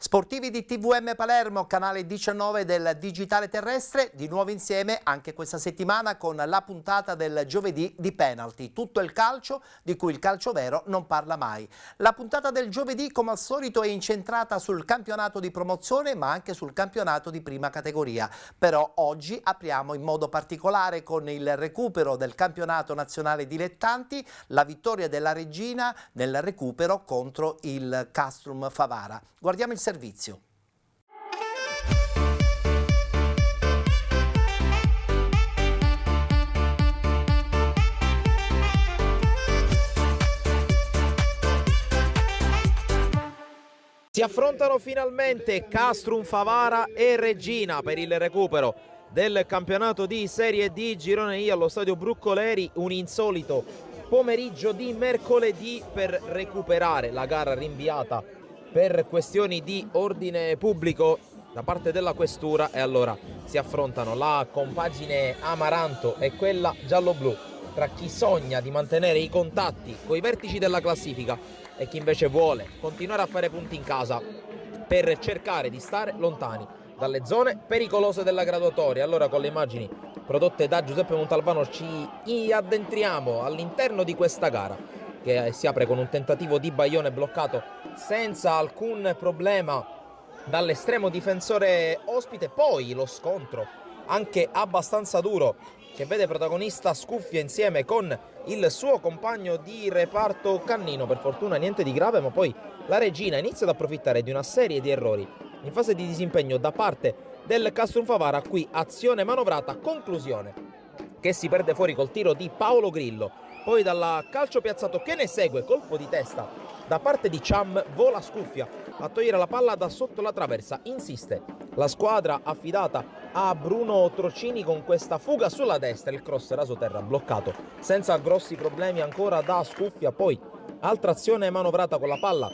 Sportivi di TVM Palermo, canale 19 del digitale terrestre, di nuovo insieme anche questa settimana con la puntata del giovedì di penalty. Tutto il calcio di cui il calcio vero non parla mai. La puntata del giovedì, come al solito, è incentrata sul campionato di promozione ma anche sul campionato di prima categoria. Però oggi apriamo in modo particolare con il recupero del campionato nazionale dilettanti, la vittoria della Regina nel recupero contro il Castrum Favara. Guardiamo il servizio. Si affrontano finalmente Castrum Favara e Regina per il recupero del campionato di Serie D Girone I allo stadio Bruccoleri, un insolito pomeriggio di mercoledì per recuperare la gara rinviata per questioni di ordine pubblico da parte della questura, e allora si affrontano la compagine Amaranto e quella giallo-blu tra chi sogna di mantenere i contatti con i vertici della classifica e chi invece vuole continuare a fare punti in casa per cercare di stare lontani dalle zone pericolose della graduatoria. Allora, con le immagini prodotte da Giuseppe Montalbano ci addentriamo all'interno di questa gara che si apre con un tentativo di Baione bloccato senza alcun problema dall'estremo difensore ospite. Poi lo scontro anche abbastanza duro che vede protagonista Scuffia insieme con il suo compagno di reparto Cannino. Per fortuna niente di grave, ma poi la Regina inizia ad approfittare di una serie di errori in fase di disimpegno da parte del Castrum Favara. Qui azione manovrata, conclusione che si perde fuori col tiro di Paolo Grillo. Poi dalla calcio piazzato che ne segue, colpo di testa da parte di Cham, vola Scuffia a togliere la palla da sotto la traversa. Insiste la squadra affidata a Bruno Trocini con questa fuga sulla destra, il cross rasoterra bloccato senza grossi problemi ancora da Scuffia. Poi altra azione manovrata con la palla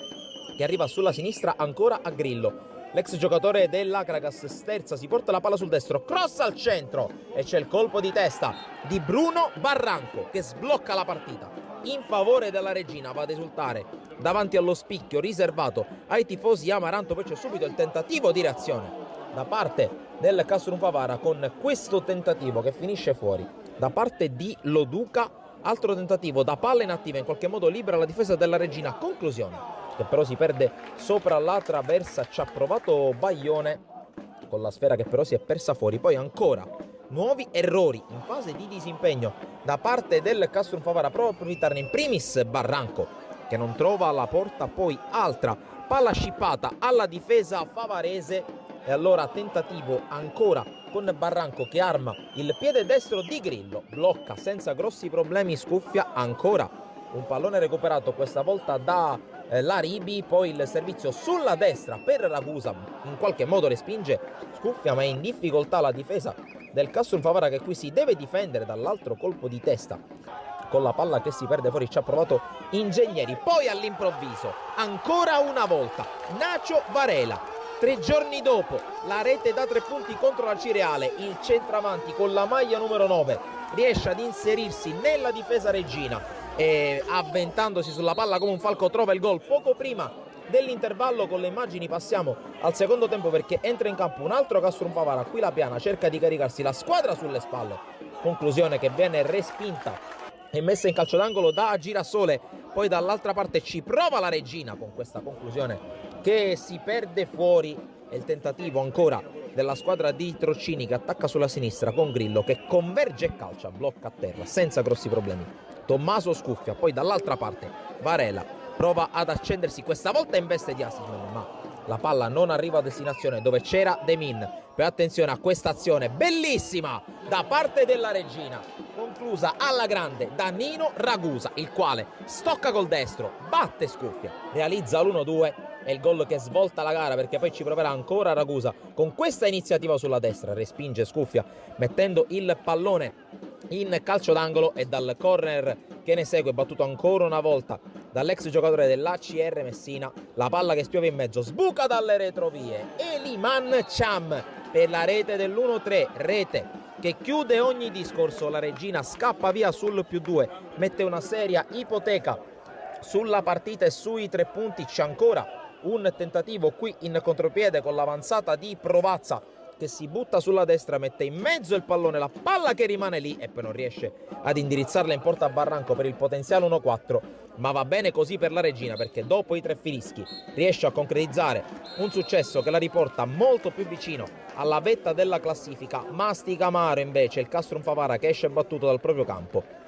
che arriva sulla sinistra ancora a Grillo. L'ex giocatore dell'Acragas sterza, si porta la palla sul destro, cross al centro e c'è il colpo di testa di Bruno Barranco che sblocca la partita in favore della Regina. Va ad esultare davanti allo spicchio riservato ai tifosi Amaranto. Poi c'è subito il tentativo di reazione da parte del Castrum Favara con questo tentativo che finisce fuori da parte di Loduca. Altro tentativo da palla inattiva, in qualche modo libera la difesa della Regina. Conclusione che però si perde sopra la traversa. Ci ha provato Baione con la sfera che però si è persa fuori. Poi ancora nuovi errori in fase di disimpegno da parte del Castrum Favara. Prova a approfittarne in primis Barranco che non trova la porta. Poi altra palla scippata alla difesa favarese e allora tentativo ancora con Barranco che arma il piede destro di Grillo, blocca senza grossi problemi Scuffia. Ancora un pallone recuperato questa volta da Laribi. Poi il servizio sulla destra per Ragusa, in qualche modo respinge Scuffia, ma è in difficoltà la difesa del Castrum Favara che qui si deve difendere dall'altro colpo di testa con la palla che si perde fuori. Ci ha provato Ingegneri. Poi all'improvviso ancora una volta Nacio Varela. 3 giorni dopo la rete da 3 punti contro la Cireale, il centravanti con la maglia numero 9 riesce ad inserirsi nella difesa regina e avventandosi sulla palla come un falco trova il gol poco prima dell'intervallo. Con le immagini passiamo al secondo tempo perché entra in campo un altro Castrum Favara. Qui la Piana cerca di caricarsi la squadra sulle spalle, conclusione che viene respinta e messa in calcio d'angolo da Girasole. Poi dall'altra parte ci prova la Regina con questa conclusione che si perde fuori e il tentativo ancora della squadra di Trocini che attacca sulla sinistra con Grillo che converge e calcia, blocca a terra senza grossi problemi Tommaso Scuffia. Poi dall'altra parte Varela prova ad accendersi, questa volta in veste di Assisman, ma la palla non arriva a destinazione dove c'era De Min. Poi attenzione a questa azione bellissima da parte della Regina, conclusa alla grande da Nino Ragusa, il quale stocca col destro, batte Scuffia, realizza l'1-2 e il gol che svolta la gara, perché poi ci proverà ancora Ragusa con questa iniziativa sulla destra, respinge Scuffia mettendo il pallone in calcio d'angolo e dal corner che ne segue, battuto ancora una volta dall'ex giocatore dell'ACR Messina, la palla che spiove in mezzo, sbuca dalle retrovie Eliman Cham per la rete dell'1-3, rete che chiude ogni discorso. La Regina scappa via sul +2, mette una seria ipoteca sulla partita e sui 3 punti. C'è ancora un tentativo qui in contropiede con l'avanzata di Provazza che si butta sulla destra, mette in mezzo il pallone, la palla che rimane lì e poi non riesce ad indirizzarla in porta a Barranco per il potenziale 1-4, ma va bene così per la Regina perché dopo i 3 finischi riesce a concretizzare un successo che la riporta molto più vicino alla vetta della classifica. Mastica amaro invece il Castrum Favara che esce battuto dal proprio campo.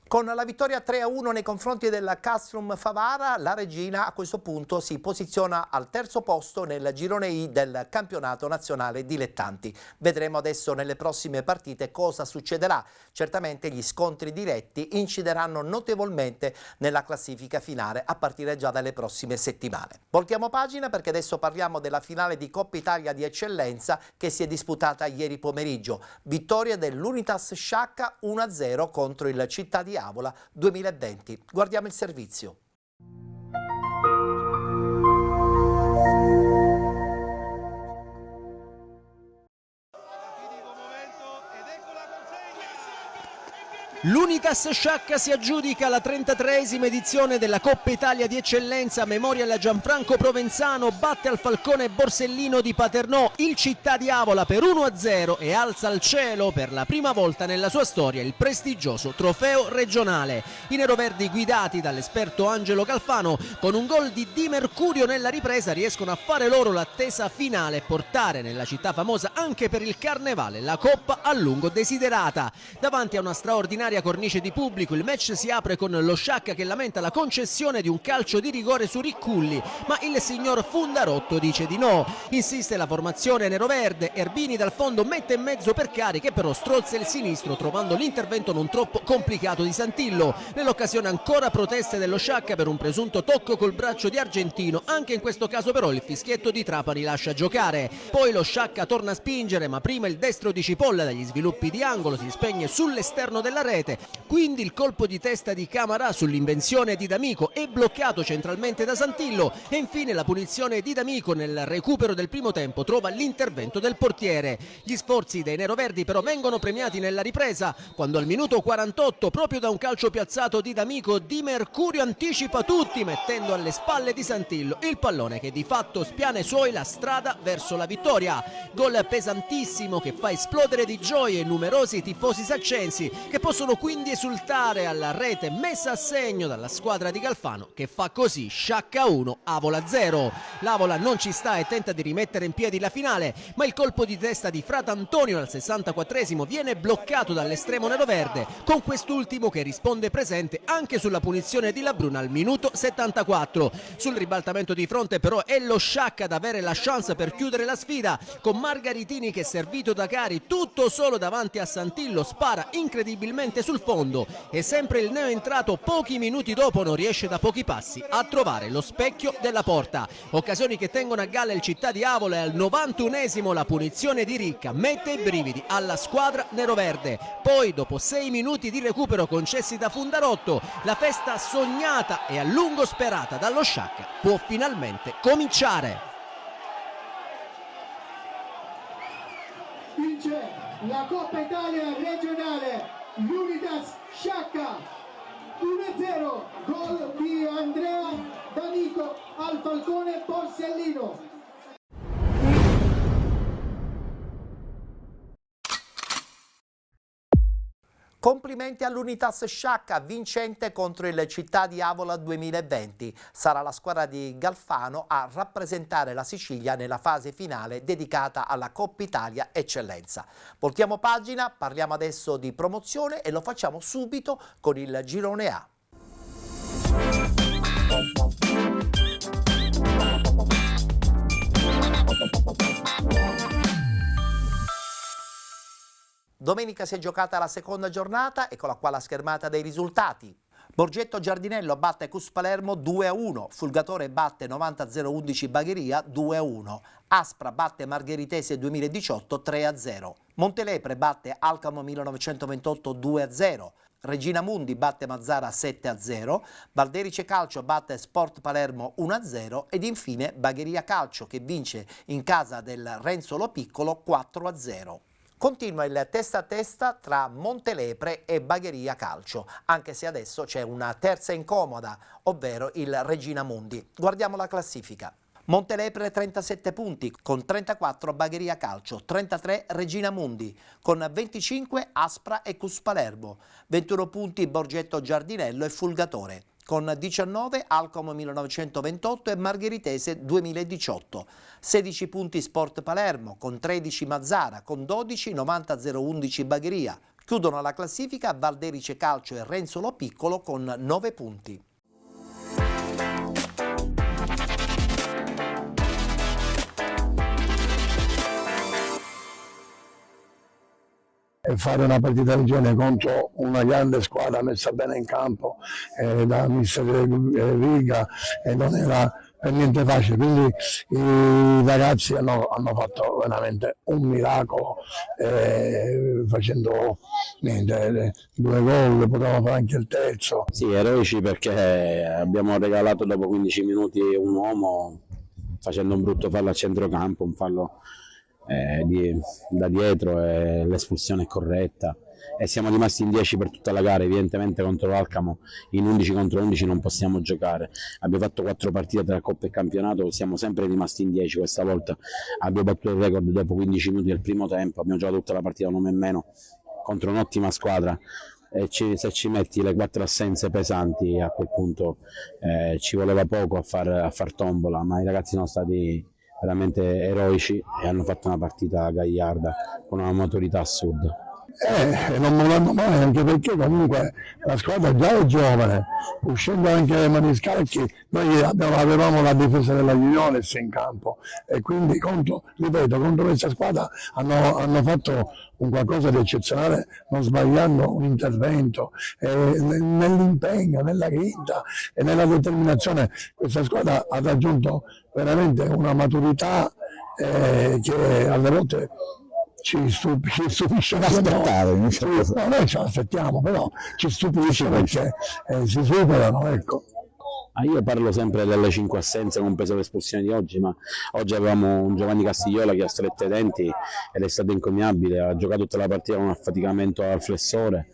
Con la vittoria 3-1 nei confronti del Castrum Favara, la Regina a questo punto si posiziona al terzo posto nel girone I del campionato nazionale dilettanti. Vedremo adesso nelle prossime partite cosa succederà. Certamente gli scontri diretti incideranno notevolmente nella classifica finale a partire già dalle prossime settimane. Voltiamo pagina perché adesso parliamo della finale di Coppa Italia di Eccellenza che si è disputata ieri pomeriggio. Vittoria dell'Unitas Sciacca 1-0 contro il Città di Avola 2020. Guardiamo il servizio. L'Unitas Sciacca si aggiudica la 33esima edizione della Coppa Italia di Eccellenza Memorial Gianfranco Provenzano, batte al Falcone Borsellino di Paternò il Città di Avola per 1-0 e alza al cielo per la prima volta nella sua storia il prestigioso trofeo regionale. I neroverdi, guidati dall'esperto Angelo Calfano, con un gol di Di Mercurio nella ripresa riescono a fare loro l'attesa finale e portare nella città famosa anche per il carnevale la Coppa a lungo desiderata. Davanti a una straordinaria cornice di pubblico il match si apre con lo Sciacca che lamenta la concessione di un calcio di rigore su Ricculli, ma il signor Fundarotto dice di no. Insiste la formazione neroverde, Erbini dal fondo mette in mezzo per Cari che però strozza il sinistro trovando l'intervento non troppo complicato di Santillo. Nell'occasione ancora proteste dello Sciacca per un presunto tocco col braccio di Argentino, anche in questo caso però il fischietto di Trapani lascia giocare. Poi lo Sciacca torna a spingere ma prima il destro di Cipolla dagli sviluppi di angolo si spegne sull'esterno della rete. Quindi il colpo di testa di Camarà sull'invenzione di D'Amico è bloccato centralmente da Santillo e infine la punizione di D'Amico nel recupero del primo tempo trova l'intervento del portiere. Gli sforzi dei neroverdi però vengono premiati nella ripresa quando al minuto 48 proprio da un calcio piazzato di D'Amico Di Mercurio anticipa tutti mettendo alle spalle di Santillo il pallone che di fatto spiana ai suoi la strada verso la vittoria. Gol pesantissimo che fa esplodere di gioia numerosi tifosi saccensi che possono quindi esultare alla rete messa a segno dalla squadra di Calfano che fa così Sciacca 1, Avola 0. L'Avola non ci sta e tenta di rimettere in piedi la finale, ma il colpo di testa di Fratantonio al 64esimo viene bloccato dall'estremo neroverde, con quest'ultimo che risponde presente anche sulla punizione di Labruna al minuto 74. Sul ribaltamento di fronte però è lo Sciacca ad avere la chance per chiudere la sfida, con Margaritini che servito da Cari tutto solo davanti a Santillo spara incredibilmente sul fondo e sempre il neoentrato pochi minuti dopo non riesce da pochi passi a trovare lo specchio della porta. Occasioni che tengono a galla il Città di Avola e al 91esimo la punizione di Ricca mette i brividi alla squadra neroverde. Poi dopo 6 minuti di recupero concessi da Fundarotto la festa sognata e a lungo sperata dallo Sciacca può finalmente cominciare. Vince la Coppa Italia regionale l'Unitas Sciacca 1-0, gol di Andrea D'Amico al Falcone Borsellino. Complimenti all'Unitas Sciacca, vincente contro il Città di Avola 2020. Sarà la squadra di Galfano a rappresentare la Sicilia nella fase finale dedicata alla Coppa Italia Eccellenza. Voltiamo pagina, parliamo adesso di promozione e lo facciamo subito con il Girone A. Domenica si è giocata la seconda giornata, eccola qua la schermata dei risultati. Borgetto Giardinello batte Cus Palermo 2-1, Fulgatore batte 90-011 Bagheria 2-1, Aspra batte Margheritese 2018 3-0, Montelepre batte Alcamo 1928 2-0, Regina Mundi batte Mazzara 7-0, Valderice Calcio batte Sport Palermo 1-0 ed infine Bagheria Calcio che vince in casa del Renzo Lo Piccolo 4-0. Continua il testa a testa tra Montelepre e Bagheria Calcio, anche se adesso c'è una terza incomoda, ovvero il Regina Mundi. Guardiamo la classifica. Montelepre 37 punti, con 34 Bagheria Calcio, 33 Regina Mundi, con 25 Aspra e Cus Palermo, 21 punti Borgetto Giardinello e Fulgatore, con 19 Alcom 1928 e Margheritese 2018, 16 punti Sport Palermo, con 13 Mazzara, con 12 90 011 Bagheria. Chiudono la classifica Valderice Calcio e Renzolo Piccolo con 9 punti. E fare una partita del genere contro una grande squadra messa bene in campo da mister Riga non era per niente facile, quindi i ragazzi hanno fatto veramente un miracolo facendo niente, 2 gol, potevamo fare anche il terzo. Sì, eroici perché abbiamo regalato dopo 15 minuti un uomo facendo un brutto fallo a centrocampo, un fallo da dietro, e l'espulsione è corretta e siamo rimasti in 10 per tutta la gara. Evidentemente contro l'Alcamo in 11 contro 11 non possiamo giocare, abbiamo fatto 4 partite tra Coppa e Campionato, siamo sempre rimasti in 10, questa volta abbiamo battuto il record dopo 15 minuti del primo tempo, abbiamo giocato tutta la partita un uomo in meno contro un'ottima squadra. E se ci metti le 4 assenze pesanti, a quel punto ci voleva poco a far tombola, ma i ragazzi sono stati veramente eroici e hanno fatto una partita gagliarda con una maturità assurda. Non mollando mai, anche perché comunque la squadra già è giovane, uscendo anche dai maniscalchi, noi avevamo la difesa della Juniores in campo e quindi contro questa squadra hanno fatto un qualcosa di eccezionale, non sbagliando un intervento, nell'impegno, nella grinta e nella determinazione. Questa squadra ha raggiunto veramente una maturità che alle volte ci stupisce. Noi ce l'aspettiamo, però ci stupisce perché si superano, ecco. Io parlo sempre delle 5 assenze compreso l'espulsione di oggi, ma oggi avevamo un Giovanni Castigliola che ha strette i denti ed è stato incommiabile, ha giocato tutta la partita con un affaticamento al flessore,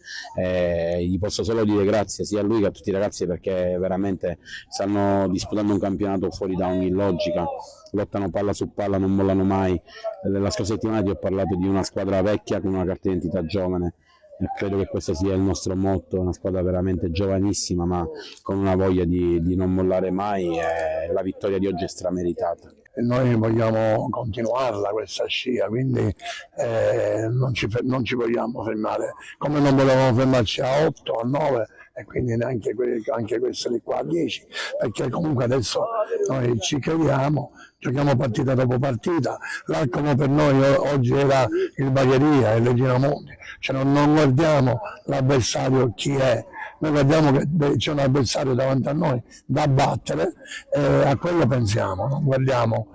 gli posso solo dire grazie sia a lui che a tutti i ragazzi, perché veramente stanno disputando un campionato fuori da ogni logica, lottano palla su palla, non mollano mai. La scorsa settimana ti ho parlato di una squadra vecchia con una carta d'identità giovane. Credo che questo sia il nostro motto, una squadra veramente giovanissima ma con una voglia di non mollare mai, e la vittoria di oggi è strameritata. Noi vogliamo continuarla questa scia, quindi non ci vogliamo fermare, come non volevamo fermarci a 8, a 9 e quindi neanche anche questo di qua a 10, perché comunque adesso noi ci crediamo, giochiamo partita dopo partita. L'Alcamo per noi oggi era il Bagheria, il Regina Mundi, cioè non guardiamo l'avversario chi è, noi guardiamo che c'è un avversario davanti a noi da battere e a quello pensiamo, non guardiamo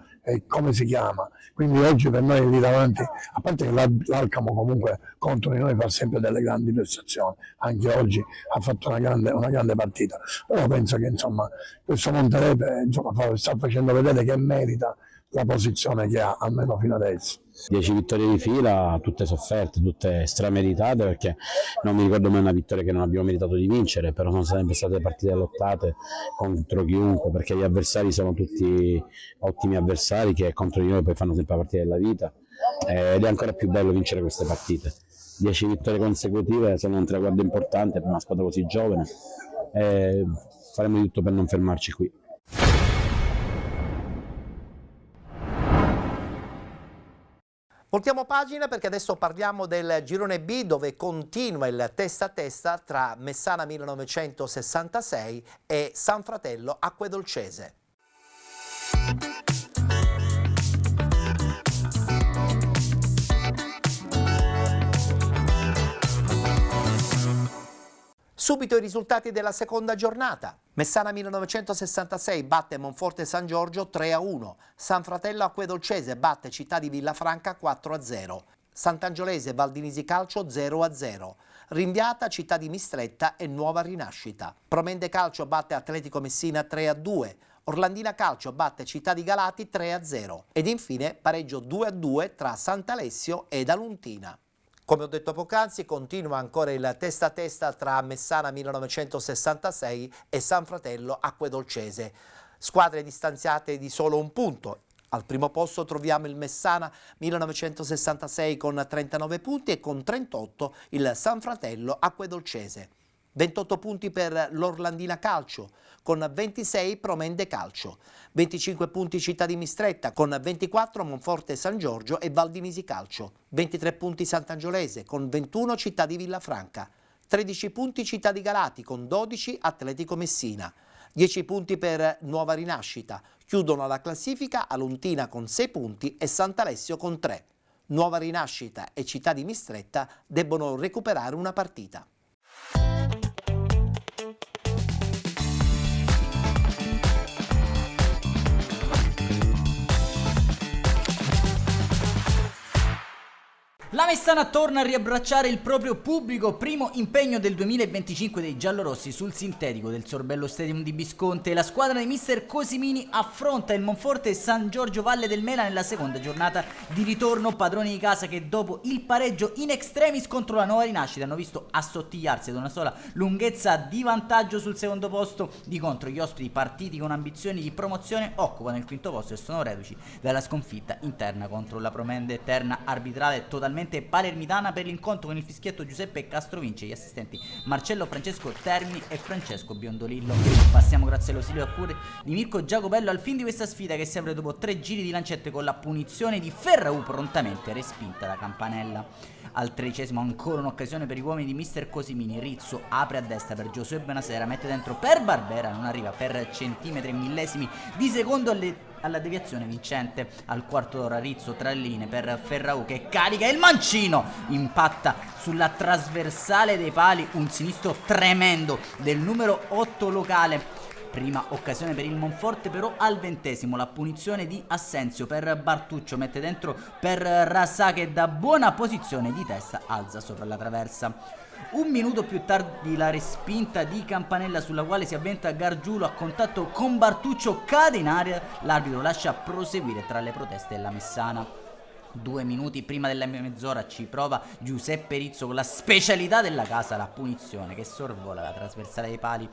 come si chiama. Quindi oggi per noi lì davanti, a parte che l'Alcamo comunque contro di noi fa sempre delle grandi prestazioni, anche oggi ha fatto una grande partita, però penso che insomma questo Montelepre sta facendo vedere che merita la posizione che ha, almeno fino adesso. 10 vittorie di fila, tutte sofferte, tutte strameritate, perché non mi ricordo mai una vittoria che non abbiamo meritato di vincere, però sono sempre state partite lottate contro chiunque, perché gli avversari sono tutti ottimi avversari che contro di noi poi fanno sempre la partita della vita, ed è ancora più bello vincere queste partite. 10 vittorie consecutive sono un traguardo importante per una squadra così giovane e faremo di tutto per non fermarci qui. Voltiamo pagina perché adesso parliamo del girone B, dove continua il testa a testa tra Messana 1966 e San Fratello Acquedolcese. Subito i risultati della seconda giornata. Messana 1966 batte Monforte San Giorgio 3-1. San Fratello Acquedolcese batte Città di Villafranca 4-0. Sant'Angiolese Valdinisi Calcio 0-0. Rinviata Città di Mistretta e Nuova Rinascita. Promende Calcio batte Atletico Messina 3-2. Orlandina Calcio batte Città di Galati 3-0 ed infine pareggio 2-2 tra Sant'Alessio ed Aluntina. Come ho detto poc'anzi, continua ancora il testa a testa tra Messana 1966 e San Fratello Acquedolcese. Squadre distanziate di solo un punto. Al primo posto troviamo il Messana 1966 con 39 punti e con 38 il San Fratello Acquedolcese. 28 punti per l'Orlandina Calcio, con 26 Promende Calcio, 25 punti Città di Mistretta, con 24 Monforte San Giorgio e Valdinisi Calcio, 23 punti Sant'Angiolese, con 21 Città di Villafranca, 13 punti Città di Galati, con 12 Atletico Messina, 10 punti per Nuova Rinascita, chiudono la classifica Aluntina con 6 punti e Sant'Alessio con 3. Nuova Rinascita e Città di Mistretta debbono recuperare una partita. La Messana torna a riabbracciare il proprio pubblico, primo impegno del 2025 dei giallorossi sul sintetico del Sorbello Stadium di Bisconte. La squadra di mister Cosimini affronta il Monforte San Giorgio Valle del Mela nella seconda giornata di ritorno, padroni di casa che dopo il pareggio in extremis contro la Nuova Rinascita hanno visto assottigliarsi ad una sola lunghezza di vantaggio sul secondo posto. Di contro gli ospiti, partiti con ambizioni di promozione, occupano il quinto posto e sono reduci dalla sconfitta interna contro la Promende Eterna, arbitrale totalmente palermitana. Per l'incontro con il fischietto Giuseppe Castrovince, gli assistenti Marcello Francesco Termini e Francesco Biondolillo. Passiamo grazie all'ausilio a cure di Mirko Giacobello al fin di questa sfida che si apre dopo 3 giri di lancette con la punizione di Ferraù prontamente respinta da Campanella. Al 13esimo ancora un'occasione per gli uomini di mister Cosimini. Rizzo apre a destra per Giosuè Benasera, mette dentro per Barbera, non arriva per centimetri e millesimi di secondo alla deviazione vincente. Al quarto d'ora Rizzo tra le linee per Ferraù che carica il mancino, impatta sulla trasversale dei pali, un sinistro tremendo del numero 8 locale. Prima occasione per il Monforte però al 20esimo, la punizione di Assenzio per Bartuccio, mette dentro per Rasà che da buona posizione di testa alza sopra la traversa. Un minuto più tardi la respinta di Campanella sulla quale si avventa Gargiulo a contatto con Bartuccio, cade in aria, l'arbitro lascia proseguire tra le proteste della Messana. 2 minuti prima della mezz'ora ci prova Giuseppe Rizzo con la specialità della casa, la punizione che sorvola la trasversale dei pali.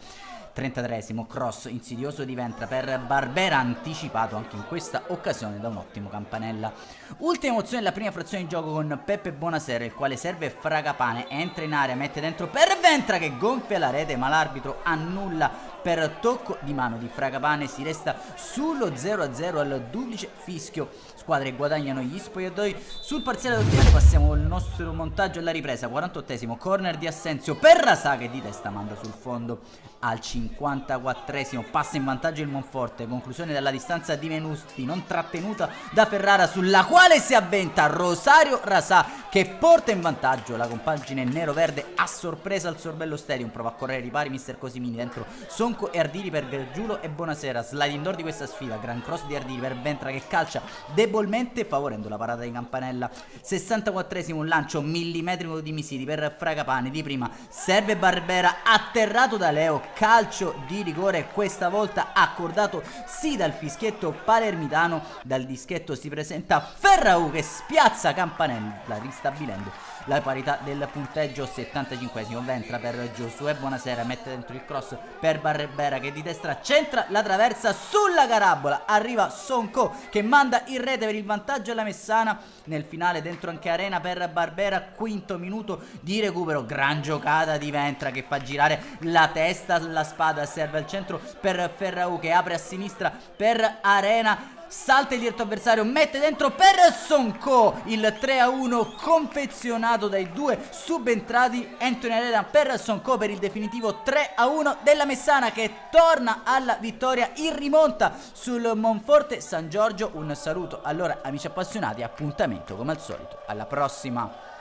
33esimo, cross insidioso di Ventra per Barbera, anticipato anche in questa occasione da un ottimo Campanella. Ultima emozione della prima frazione di gioco con Peppe Bonasera, il quale serve Fragapane, entra in area, mette dentro per Ventra che gonfia la rete, ma l'arbitro annulla per tocco di mano di Fragapane. Si resta sullo 0-0 al duplice fischio, squadre guadagnano gli spogliatoi. Sul parziale ottimale passiamo il nostro montaggio alla ripresa. 48esimo, corner di Assenzio per Rasà che di testa manda sul fondo. Al 54esimo passa in vantaggio il Monforte, conclusione dalla distanza di Menusti non trattenuta da Ferrara, sulla quale si avventa Rosario Rasà che porta in vantaggio la compagine nero-verde a sorpresa al Sorbello Stadium. Prova a correre ai ripari mister Cosimini, dentro Sonco e Ardiri per Gargiulo e Bonasera. Sliding door di questa sfida, gran cross di Ardiri per Ventra che calcia debolmente favorendo la parata di Campanella. 64esimo, un lancio millimetrico di Misiti per Fragapane, di prima serve Barbera, atterrato da Leo, calcio di rigore questa volta accordato sì dal fischietto palermitano. Dal dischetto si presenta Ferraù che spiazza Campanella ristabilendo la parità del punteggio. 75esimo, Ventra per Giosuè Bonasera, mette dentro il cross per Barbera che di destra centra la traversa, sulla carabola arriva Sonco che manda in rete per il vantaggio alla Messana. Nel finale dentro anche Arena per Barbera, quinto minuto di recupero, gran giocata di Ventra che fa girare la testa, la spada serve al centro per Ferraù che apre a sinistra per Arena, salta il diretto avversario, mette dentro per Sonco, il 3-1 confezionato dai due subentrati. Anthony Arena per Sonco per il definitivo 3-1 della Messana che torna alla vittoria in rimonta sul Monforte San Giorgio. Un saluto allora amici appassionati, appuntamento come al solito alla prossima.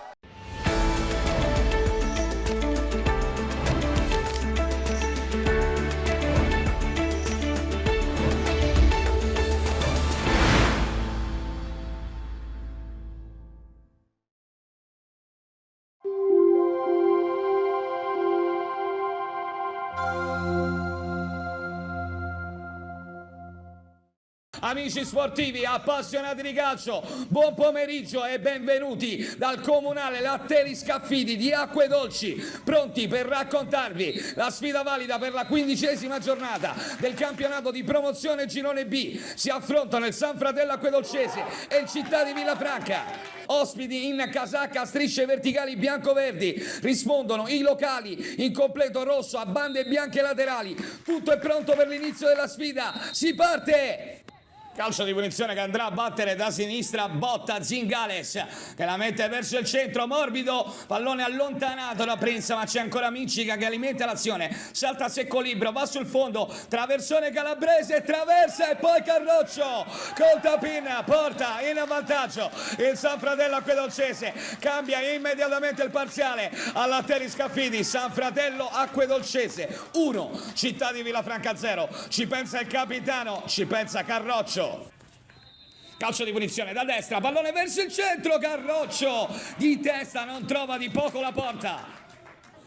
Amici sportivi, appassionati di calcio, buon pomeriggio e benvenuti dal comunale Latteri Scaffidi di Acque Dolci, pronti per raccontarvi la sfida valida per la 15ª giornata del campionato di promozione Girone B. Si affrontano il San Fratello Acquedolcese e il Città di Villafranca. Ospiti in casacca a strisce verticali bianco-verdi, rispondono i locali in completo rosso a bande bianche laterali. Tutto è pronto per l'inizio della sfida, si parte! Calcio di punizione che andrà a battere da sinistra, botta Zingales che la mette verso il centro, morbido, pallone allontanato da Prince, ma c'è ancora Mincica che alimenta l'azione, salta a secco libero, va sul fondo, traversone calabrese, traversa e poi Carroccio col tapin porta in vantaggio il San Fratello Acquedolcese, cambia immediatamente il parziale alla Latteri Scaffidi. San Fratello Acquedolcese 1, Città di Villafranca 0, ci pensa il capitano, ci pensa Carroccio. Calcio di punizione da destra, pallone verso il centro, Carroccio di testa non trova di poco la porta.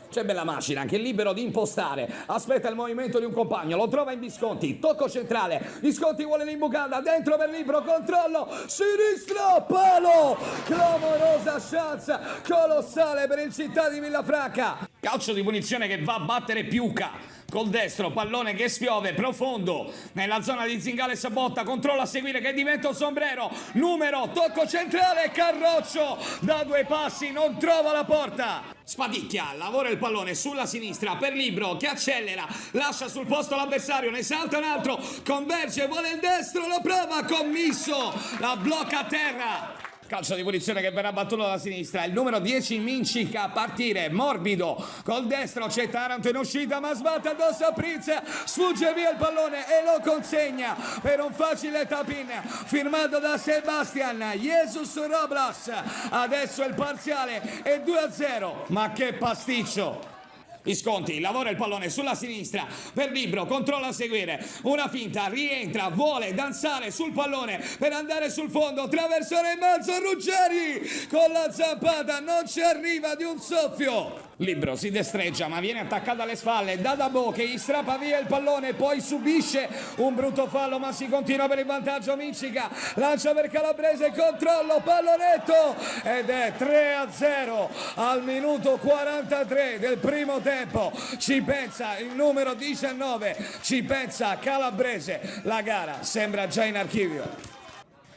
C'è Bella Macina che è libero di impostare, aspetta il movimento di un compagno, lo trova in Visconti, tocco centrale, Visconti vuole l'imbucata, dentro per libero, controllo, sinistro, palo, clamorosa chance, colossale per il Città di Villafranca. Calcio di punizione che va a battere Piuca. Col destro, pallone che spiove profondo nella zona di Zingales, botta, controlla a seguire che diventa un sombrero, numero, tocco centrale, Carroccio da 2 passi non trova la porta. Spadicchia, lavora il pallone sulla sinistra per Libro che accelera, lascia sul posto l'avversario, ne salta un altro, converge, vuole il destro, lo prova, commisso, la blocca a terra. Calcio di punizione che verrà battuto dalla sinistra, il numero 10 Mincica a partire, morbido, col destro c'è Taranto in uscita ma sbatte addosso a Prince, sfugge via il pallone e lo consegna per un facile tap-in firmato da Sebastian Jesus Roblas. Adesso il parziale è 2-0, ma che pasticcio! Visconti lavora il pallone sulla sinistra per Libro, controlla a seguire, una finta, rientra, vuole danzare sul pallone per andare sul fondo, traversone in mezzo, Ruggeri con la zampata, non ci arriva di un soffio. Libro si destreggia ma viene attaccato alle spalle da Dabo che gli strappa via il pallone, poi subisce un brutto fallo ma si continua per il vantaggio. Mincica lancia per Calabrese, controllo, pallonetto ed è 3-0 al minuto 43 del primo tempo. Ci pensa il numero 19, ci pensa Calabrese, la gara sembra già in archivio.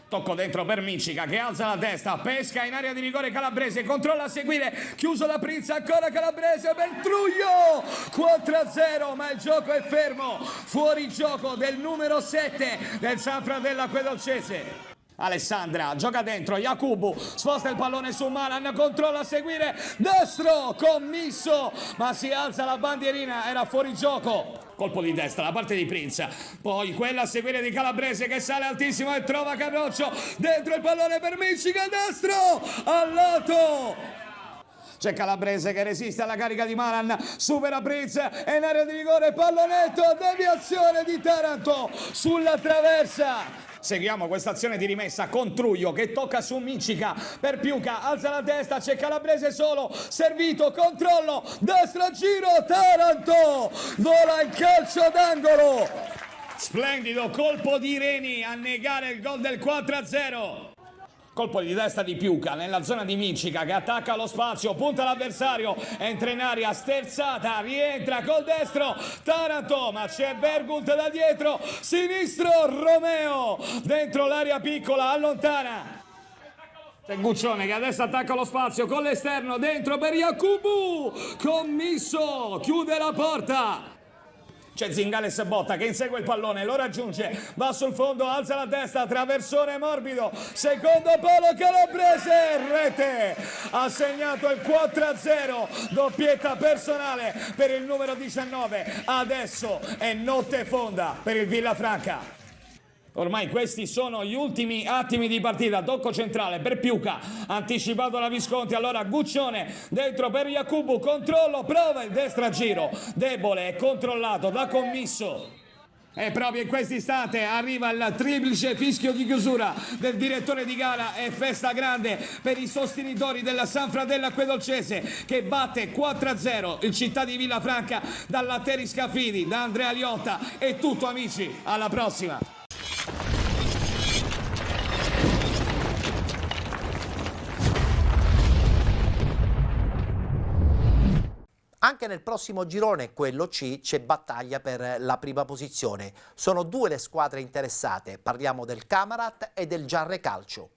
Tocco dentro per Mincica che alza la testa, pesca in area di rigore Calabrese, controlla a seguire, chiuso da Prince, ancora Calabrese per Truglio, 4-0 ma il gioco è fermo, fuori gioco del numero 7 del San Fratello Acquedolcese. Alessandra gioca dentro, Jacobu sposta il pallone su Malan, controlla a seguire, destro, commisso, ma si alza la bandierina, era fuori gioco. Colpo di testa da parte di Prince, poi quella a seguire di Calabrese che sale altissimo e trova Carroccio, dentro il pallone per Mincica, destro, al lato. C'è Calabrese che resiste alla carica di Malan, supera Prince, è in area di rigore, pallonetto, deviazione di Taranto sulla traversa. Seguiamo questa azione di rimessa con Truglio che tocca su Mincica per Piuca, alza la testa, c'è Calabrese solo, servito, controllo, destra, giro, Taranto, vola in calcio d'angolo. Splendido colpo di Reni a negare il gol del 4-0. Colpo di testa di Piuca nella zona di Mincica che attacca lo spazio, punta l'avversario, entra in aria, sterzata, rientra col destro, Taranto, ma c'è Bergult da dietro, sinistro Romeo, dentro l'area piccola, allontana. C'è Guccione che adesso attacca lo spazio con l'esterno, dentro per Jacobu, commisso, chiude la porta. C'è Zingales Botta che insegue il pallone, lo raggiunge, va sul fondo, alza la testa, traversone morbido, secondo palo Calabrese, rete, ha segnato il 4-0, doppietta personale per il numero 19, adesso è notte fonda per il Villafranca. Ormai questi sono gli ultimi attimi di partita, tocco centrale per Piuca, anticipato da Visconti, allora Guccione dentro per Jacobu, controllo, prova il destra giro, debole e controllato da commisso. E proprio in questo istante arriva il triplice fischio di chiusura del direttore di gara e festa grande per i sostenitori del San Fratello Acquedolcese che batte 4-0 il Città di Villafranca dal Latteri Scaffidi, da Andrea Liotta. È tutto amici, alla prossima! Anche nel prossimo girone, quello C, c'è battaglia per la prima posizione. Sono 2 le squadre interessate, parliamo del Camarat e del Giarre Calcio.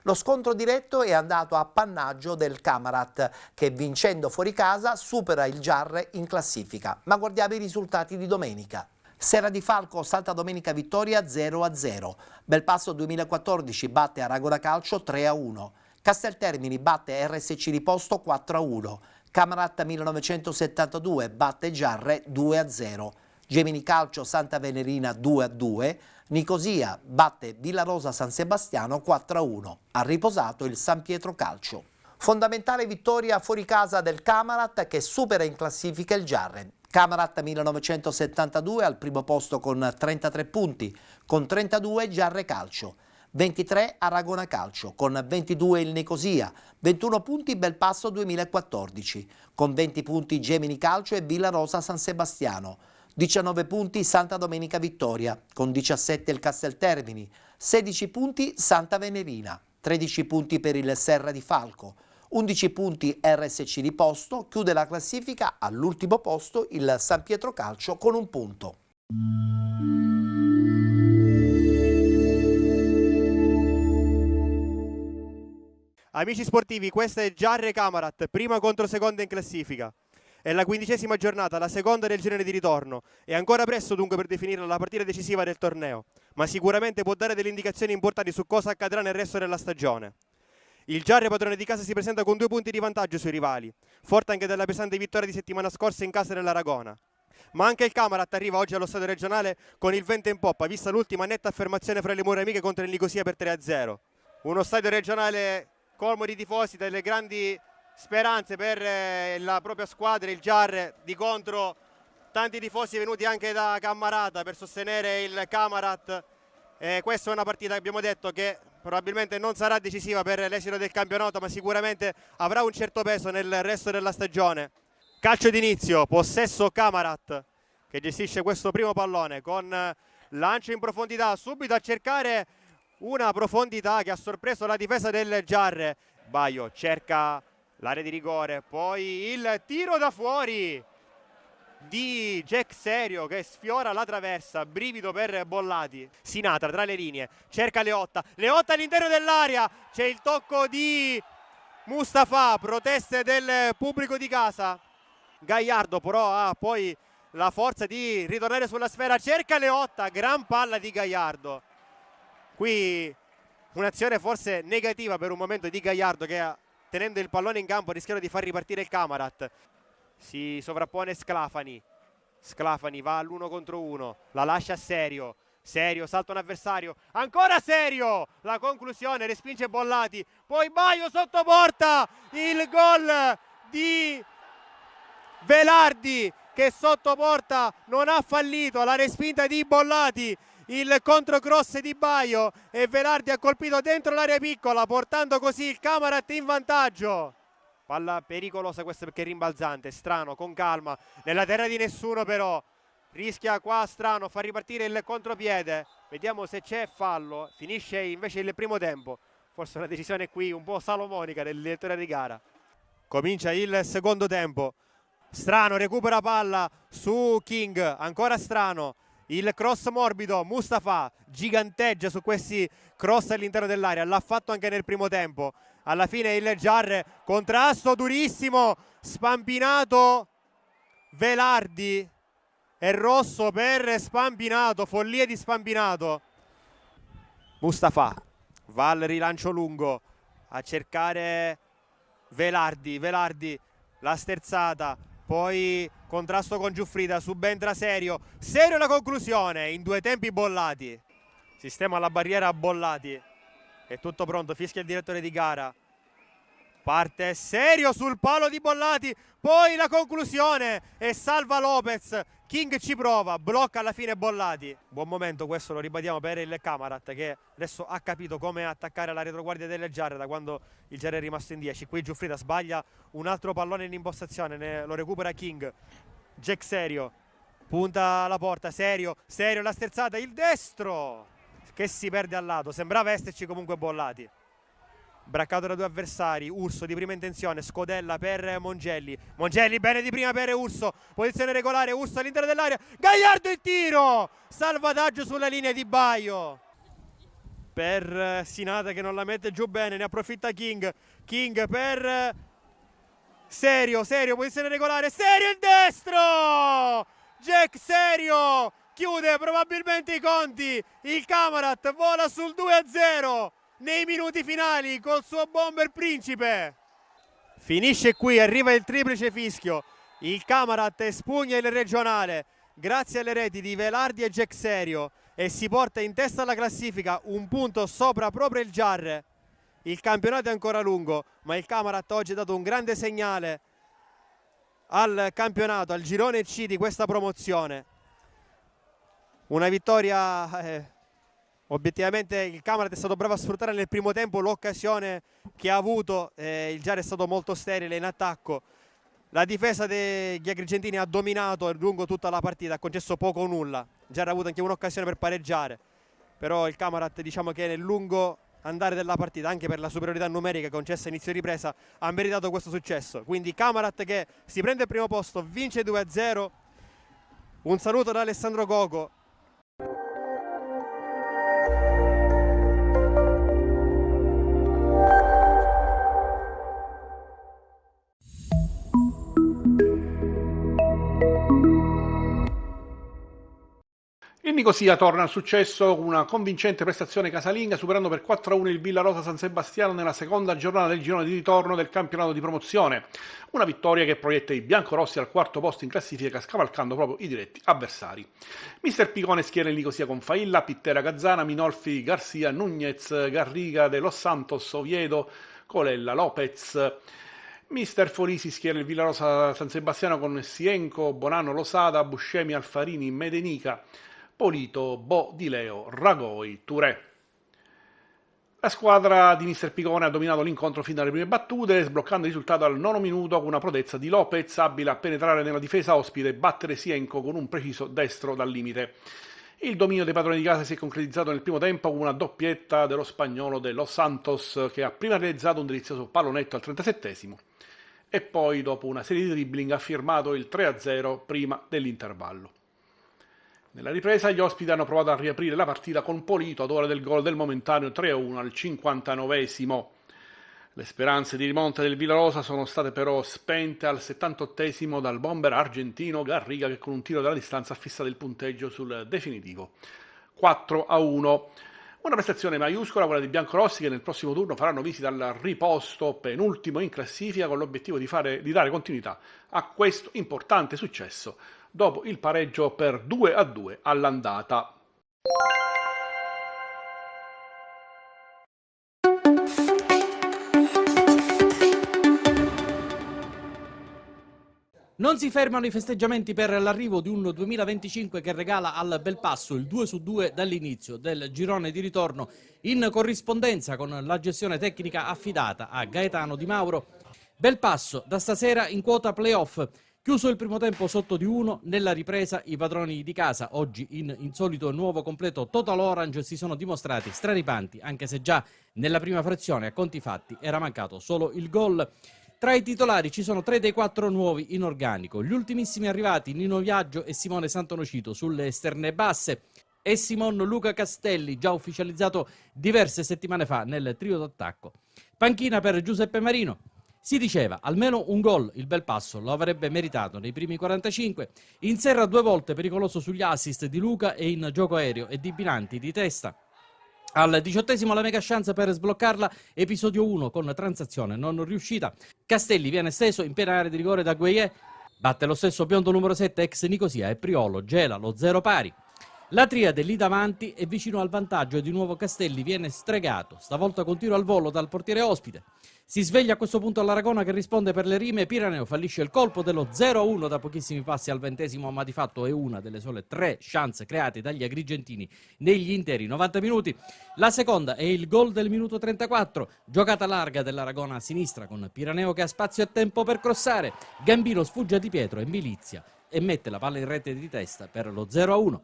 Lo scontro diretto è andato a appannaggio del Camarat, che vincendo fuori casa supera il Giarre in classifica. Ma guardiamo i risultati di domenica. Serra di Falco Salta Domenica Vittoria 0-0. Belpasso 2014 batte Aragona Calcio 3-1. Casteltermini batte RSC Riposto 4-1. Camarat 1972 batte Giarre 2-0. Gemini Calcio Santa Venerina 2-2. Nicosia batte Villarosa San Sebastiano 4-1. Ha riposato il San Pietro Calcio. Fondamentale vittoria fuori casa del Camarat, che supera in classifica il Giarre. Camarat 1972 al primo posto con 33 punti, con 32 Giarre Calcio, 23 Aragona Calcio, con 22 il Nicosia, 21 punti Belpasso 2014, con 20 punti Gemini Calcio e Villarosa San Sebastiano, 19 punti Santa Domenica Vittoria, con 17 il Casteltermini, 16 punti Santa Venerina, 13 punti per il Serra di Falco, 11 punti RSC Riposto, chiude la classifica all'ultimo posto il San Pietro Calcio con 1 punto. Amici sportivi, questa è Giarre Camarat, prima contro seconda in classifica. È la 15ª giornata, la seconda del girone di ritorno. È ancora presto dunque per definire la partita decisiva del torneo, ma sicuramente può dare delle indicazioni importanti su cosa accadrà nel resto della stagione. Il Giarre, padrone di casa, si presenta con 2 punti di vantaggio sui rivali, forte anche della pesante vittoria di settimana scorsa in casa dell'Aragona. Ma anche il Camarat arriva oggi allo stadio regionale con il vento in poppa, vista l'ultima netta affermazione fra le mura amiche contro il Nicosia per 3-0. Uno stadio regionale colmo di tifosi, delle grandi speranze per la propria squadra, il Giarre. Di contro tanti tifosi venuti anche da Cammarata per sostenere il Camarat. Questa è una partita che abbiamo detto che probabilmente non sarà decisiva per l'esito del campionato, ma sicuramente avrà un certo peso nel resto della stagione. Calcio d'inizio, possesso Camarat che gestisce questo primo pallone con lancio in profondità, subito a cercare una profondità che ha sorpreso la difesa del Giarre. Baio cerca l'area di rigore, poi il tiro da fuori di Jack Serio che sfiora la traversa, brivido per Bollati. Sinatra tra le linee, cerca Leotta all'interno dell'area, c'è il tocco di Mustafa, proteste del pubblico di casa. Gagliardo però ha poi la forza di ritornare sulla sfera, cerca Leotta, gran palla di Gagliardo. Qui un'azione forse negativa per un momento di Gagliardo che, tenendo il pallone in campo, rischiano di far ripartire il Camarat. Si sovrappone Sclafani va all'1 contro 1, la lascia Serio, salta un avversario, ancora Serio, la conclusione, respinge Bollati, poi Baio sotto porta, il gol di Velardi che sotto porta non ha fallito, la respinta di Bollati, il controcross di Baio e Velardi ha colpito dentro l'area piccola, portando così il Camarat in vantaggio. Palla pericolosa questa perché è rimbalzante, Strano con calma, nella terra di nessuno però, rischia qua Strano, fa ripartire il contropiede, vediamo se c'è fallo, finisce invece il primo tempo, forse una decisione qui un po' salomonica del direttore di gara. Comincia il secondo tempo, Strano recupera palla su King, ancora Strano, il cross morbido, Mustafa giganteggia su questi cross all'interno dell'area, l'ha fatto anche nel primo tempo. Alla fine il Giarre, contrasto durissimo, Spampinato, Velardi, è rosso per Spampinato, follia di Spampinato. Mustafa va al rilancio lungo a cercare Velardi, la sterzata, poi contrasto con Giuffrida, subentra Serio la conclusione in 2 tempi Bollati, sistema la barriera Bollati. È tutto pronto, fischia il direttore di gara. Parte Serio sul palo di Bollati, poi la conclusione e salva Lopez. King ci prova, blocca alla fine Bollati. Buon momento questo, lo ribadiamo, per il Camarat che adesso ha capito come attaccare la retroguardia del Giarre da quando il Giarre è rimasto in 10. Qui Giuffrida sbaglia un altro pallone in impostazione, lo recupera King. Jack Serio punta la porta, Serio, la sterzata, il destro che si perde al lato, sembrava esserci comunque Bollati. Braccato da due avversari, Urso di prima intenzione, scodella per Mongelli, bene di prima per Urso, posizione regolare, Urso all'interno dell'area, Gagliardo il tiro, salvataggio sulla linea di Baio per Sinata che non la mette giù bene, ne approfitta King per Serio, posizione regolare, Serio il destro, Jack Serio chiude probabilmente i conti, il Camarat vola sul 2-0 nei minuti finali col suo bomber principe. Finisce qui, arriva il triplice fischio, il Camarat espugna il regionale grazie alle reti di Velardi e Jack Serio e si porta in testa alla classifica, un punto sopra proprio il Giarre. Il campionato è ancora lungo, ma il Camarat oggi ha dato un grande segnale al campionato, al girone C di questa promozione. Una vittoria, obiettivamente il Camarat è stato bravo a sfruttare nel primo tempo l'occasione che ha avuto, il Giarre è stato molto sterile in attacco. La difesa degli agrigentini ha dominato lungo tutta la partita, ha concesso poco o nulla. Il Giarre ha avuto anche un'occasione per pareggiare, però il Camarat, diciamo che nel lungo andare della partita, anche per la superiorità numerica concessa a inizio ripresa, ha meritato questo successo. Quindi Camarat che si prende il primo posto, vince 2-0. Un saluto da Alessandro Coco. Il Nicosia torna al successo con una convincente prestazione casalinga, superando per 4-1 il Villarosa San Sebastiano nella seconda giornata del girone di ritorno del campionato di promozione. Una vittoria che proietta i biancorossi al quarto posto in classifica, scavalcando proprio i diretti avversari. Mister Picone schiera il Nicosia con Failla, Pittera, Gazzana, Minolfi, Garcia, Nunez, Garriga, De Los Santos, Oviedo, Colella, Lopez. Mister Forisi schiera il Villarosa San Sebastiano con Sienco, Bonanno, Losada, Buscemi, Alfarini, Medenica, Polito, Bo, Di Leo, Ragoi, Touré. La squadra di Mister Picone ha dominato l'incontro fin dalle prime battute, sbloccando il risultato al 9° minuto con una prodezza di Lopez, abile a penetrare nella difesa ospite e battere Sienco con un preciso destro dal limite. Il dominio dei padroni di casa si è concretizzato nel primo tempo con una doppietta dello spagnolo De Los Santos, che ha prima realizzato un delizioso pallonetto al 37esimo e poi, dopo una serie di dribbling, ha firmato il 3-0 prima dell'intervallo. Nella ripresa gli ospiti hanno provato a riaprire la partita con Polito ad ora del gol del momentaneo 3-1 al 59esimo. Le speranze di rimonta del Villarosa sono state però spente al 78esimo dal bomber argentino Garriga, che con un tiro dalla distanza ha fissato il punteggio sul definitivo 4-1. Una prestazione maiuscola quella dei biancorossi, che nel prossimo turno faranno visita al riposto penultimo in classifica, con l'obiettivo di dare continuità a questo importante successo dopo il pareggio per 2-2 all'andata. Non si fermano i festeggiamenti per l'arrivo di un 2025 che regala al Belpasso il 2-2 dall'inizio del girone di ritorno, in corrispondenza con la gestione tecnica affidata a Gaetano Di Mauro. Belpasso da stasera in quota playoff. Chiuso il primo tempo sotto di 1, nella ripresa i padroni di casa, oggi in insolito nuovo completo Total Orange, si sono dimostrati straripanti, anche se già nella prima frazione a conti fatti era mancato solo il gol. Tra i titolari ci sono 3 dei 4 nuovi in organico, gli ultimissimi arrivati Nino Viaggio e Simone Santonocito sulle esterne basse e Simon Luca Castelli, già ufficializzato diverse settimane fa nel trio d'attacco. Panchina per Giuseppe Marino. Si diceva, almeno un gol il Belpasso lo avrebbe meritato nei primi 45, in serra 2 volte pericoloso sugli assist di Luca e in gioco aereo e di Binanti di testa. Al 18esimo la mega chance per sbloccarla, episodio 1 con transazione non riuscita. Castelli viene steso in piena area di rigore da Gueye, batte lo stesso biondo numero 7 ex Nicosia e Priolo gela lo 0 pari. La triade lì davanti è vicino al vantaggio e di nuovo Castelli viene stregato, stavolta con tiro al volo dal portiere ospite. Si sveglia a questo punto l'Aragona che risponde per le rime, Piraneo fallisce il colpo dello 0-1 da pochissimi passi al 20esimo, ma di fatto è una delle sole 3 chance create dagli agrigentini negli interi 90 minuti. La seconda è il gol del minuto 34, giocata larga dell'Aragona a sinistra con Piraneo che ha spazio e tempo per crossare, Gambino sfugge a Di Pietro e Milizia e mette la palla in rete di testa per lo 0-1.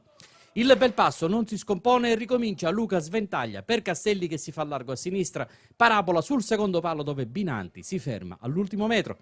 Il Belpasso non si scompone e ricomincia. Luca sventaglia per Castelli che si fa largo a sinistra, parabola sul secondo palo dove Binanti si ferma all'ultimo metro.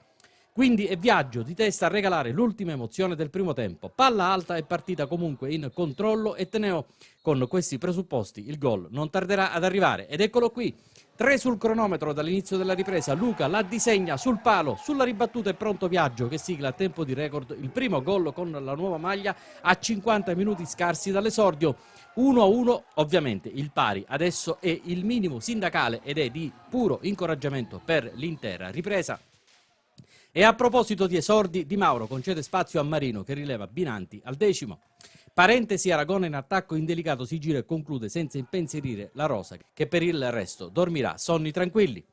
Quindi è Viaggio di testa a regalare l'ultima emozione del primo tempo. Palla alta e partita comunque in controllo e Teneo. Con questi presupposti il gol non tarderà ad arrivare ed eccolo qui. 3 sul cronometro dall'inizio della ripresa, Luca la disegna sul palo, sulla ribattuta è pronto Viaggio che sigla a tempo di record il primo gol con la nuova maglia a 50 minuti scarsi dall'esordio. 1-1, ovviamente il pari adesso è il minimo sindacale ed è di puro incoraggiamento per l'intera ripresa. E a proposito di esordi, Di Mauro concede spazio a Marino che rileva Binanti al 10°. Parentesi, Aragona in attacco indelicato si gira e conclude senza impensierire la rosa che per il resto dormirà sonni tranquilli.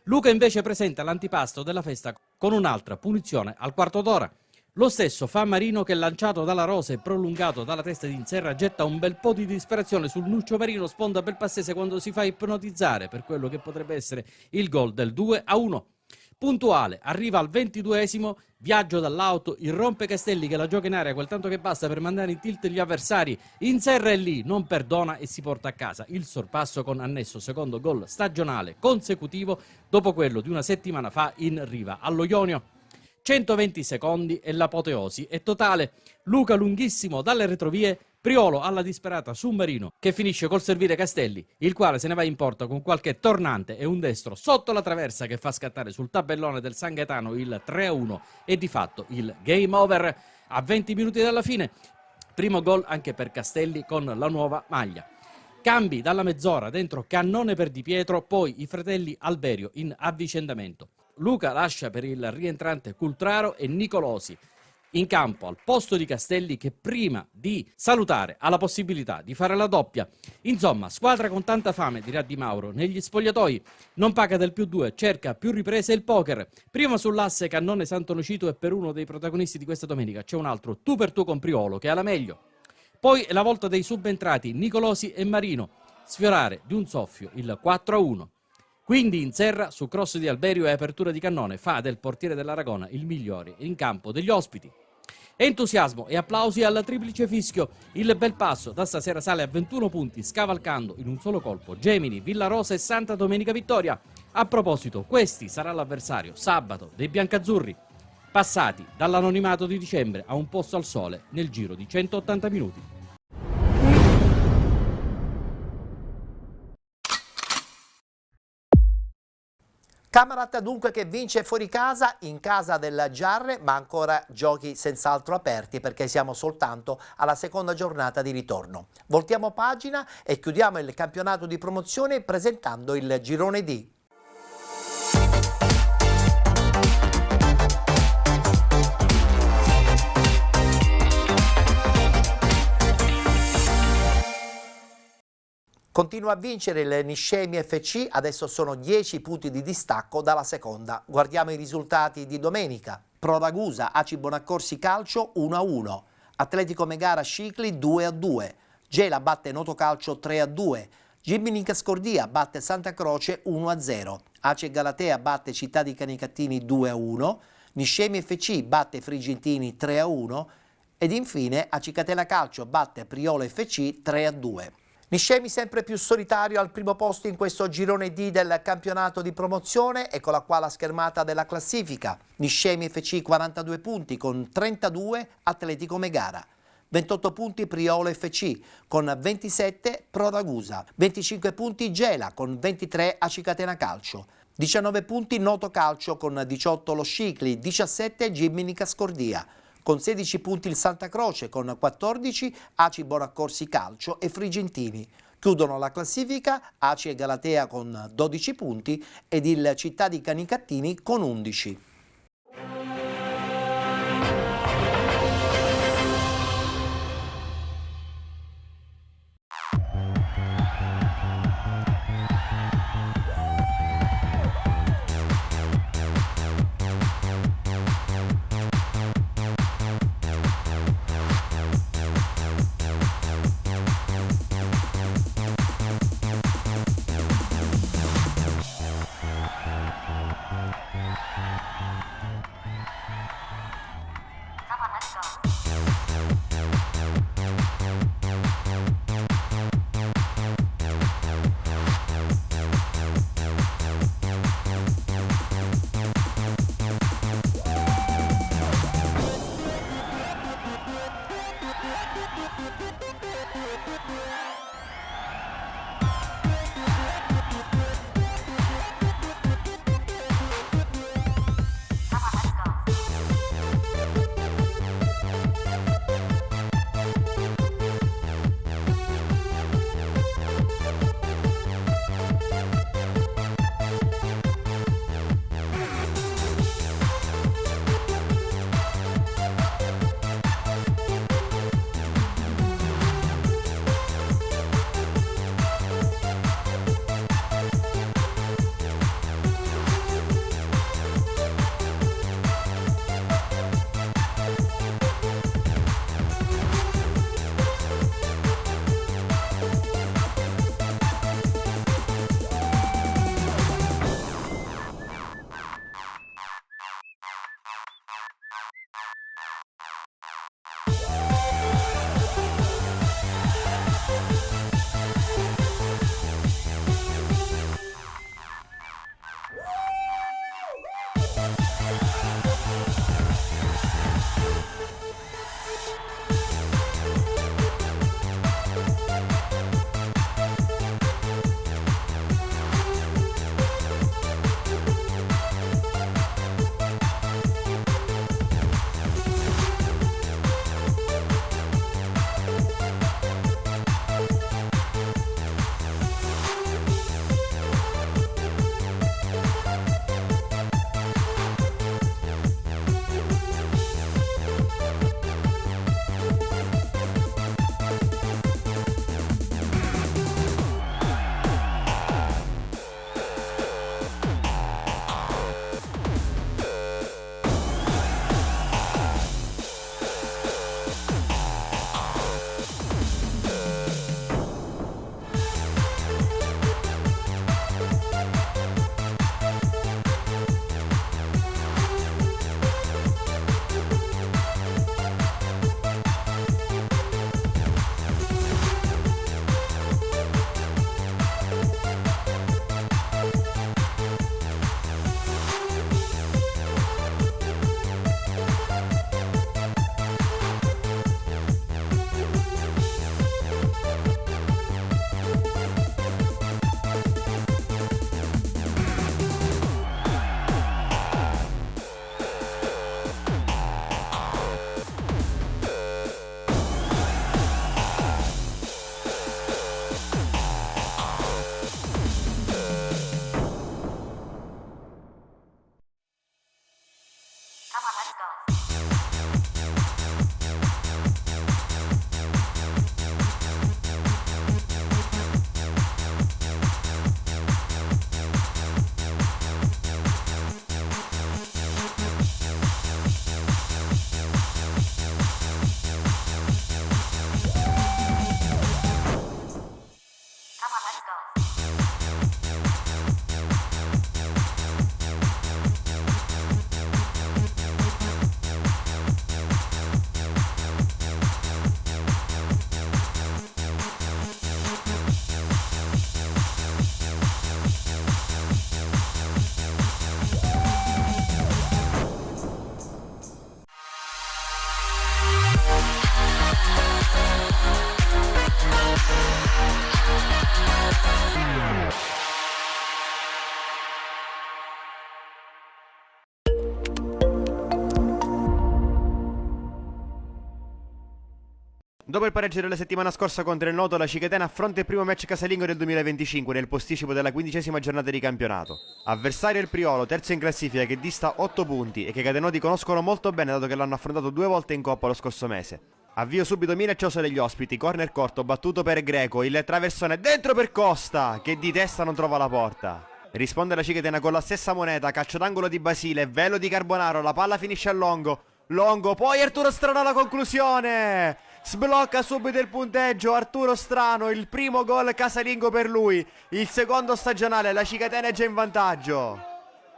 Luca invece presenta l'antipasto della festa con un'altra punizione al quarto d'ora. Lo stesso fa Marino che lanciato dalla rosa e prolungato dalla testa di Inserra getta un bel po' di disperazione sul Nuccio Marino, sponda Belpassese quando si fa ipnotizzare per quello che potrebbe essere il gol del 2-1. Puntuale, arriva al 22°, Viaggio dall'auto, irrompe Castelli che la gioca in aria quel tanto che basta per mandare in tilt gli avversari, Inserra è lì, non perdona e si porta a casa il sorpasso con annesso secondo gol stagionale consecutivo dopo quello di una settimana fa in riva allo Ionio. 120 secondi e l'apoteosi è totale, Luca lunghissimo dalle retrovie, Priolo alla disperata su Marino che finisce col servire Castelli, il quale se ne va in porta con qualche tornante e un destro sotto la traversa che fa scattare sul tabellone del San Gaetano il 3-1 e di fatto il game over a 20 minuti dalla fine. Primo gol anche per Castelli con la nuova maglia. Cambi dalla mezz'ora dentro Cannone per Di Pietro, poi i fratelli Alberio in avvicendamento. Luca lascia per il rientrante Cultraro e Nicolosi in campo al posto di Castelli che prima di salutare ha la possibilità di fare la doppia. Insomma, squadra con tanta fame, dirà Di Mauro, negli spogliatoi. Non paga del +2, cerca più riprese il poker. Prima sull'asse Cannone Sant'Onofrio e per uno dei protagonisti di questa domenica c'è un altro tu per tu con Priolo che ha la meglio. Poi è la volta dei subentrati Nicolosi e Marino, sfiorare di un soffio il 4-1. Quindi Inserra su cross di Alberio e apertura di Cannone fa del portiere dell'Aragona il migliore in campo degli ospiti. Entusiasmo e applausi al triplice fischio. Il Belpasso da stasera sale a 21 punti scavalcando in un solo colpo Gemini, Villarosa e Santa Domenica Vittoria. A proposito, questi sarà l'avversario sabato dei biancazzurri, passati dall'anonimato di dicembre a un posto al sole nel giro di 180 minuti. Camarat dunque che vince fuori casa, in casa del Giarre, ma ancora giochi senz'altro aperti perché siamo soltanto alla seconda giornata di ritorno. Voltiamo pagina e chiudiamo il campionato di promozione presentando il girone D. Continua a vincere il Niscemi FC, adesso sono 10 punti di distacco dalla seconda. Guardiamo i risultati di domenica. Pro Ragusa, Aci Bonaccorsi Calcio 1-1, Atletico Megara Scicli 2-2, Gela batte Noto Calcio 3-2, Gimbinica Scordia batte Santa Croce 1-0, Ace Galatea batte Città di Canicattini 2-1, Niscemi FC batte Frigentini 3-1 ed infine Aci Catena Calcio batte Priolo FC 3-2. Niscemi sempre più solitario al primo posto in questo girone D del campionato di promozione, eccola qua la schermata della classifica. Niscemi FC 42 punti con 32 Atletico Megara, 28 punti Priolo FC con 27 Pro Ragusa, 25 punti Gela con 23 Aci Catena Calcio, 19 punti Noto Calcio con 18 lo Scicli, 17 Gimbinica Scordia. Con 16 punti il Santa Croce, con 14 Aci Bonaccorsi Calcio e Frigentini. Chiudono la classifica Aci e Galatea con 12 punti ed il Città di Canicattini con 11. Dopo il pareggio della settimana scorsa contro il Noto, la Cicatena affronta il primo match casalingo del 2025 nel posticipo della 15ª giornata di campionato. Avversario il Priolo, terzo in classifica, che dista 8 punti e che i catenoti conoscono molto bene dato che l'hanno affrontato 2 volte in Coppa lo scorso mese. Avvio subito minaccioso degli ospiti, corner corto battuto per Greco, il traversone dentro per Costa, che di testa non trova la porta. Risponde la Cicatena con la stessa moneta, calcio d'angolo di Basile, velo di Carbonaro, la palla finisce a Longo, poi Arturo Strano alla conclusione! Sblocca subito il punteggio Arturo Strano, il primo gol casalingo per lui, il secondo stagionale, la Cicatena è già in vantaggio.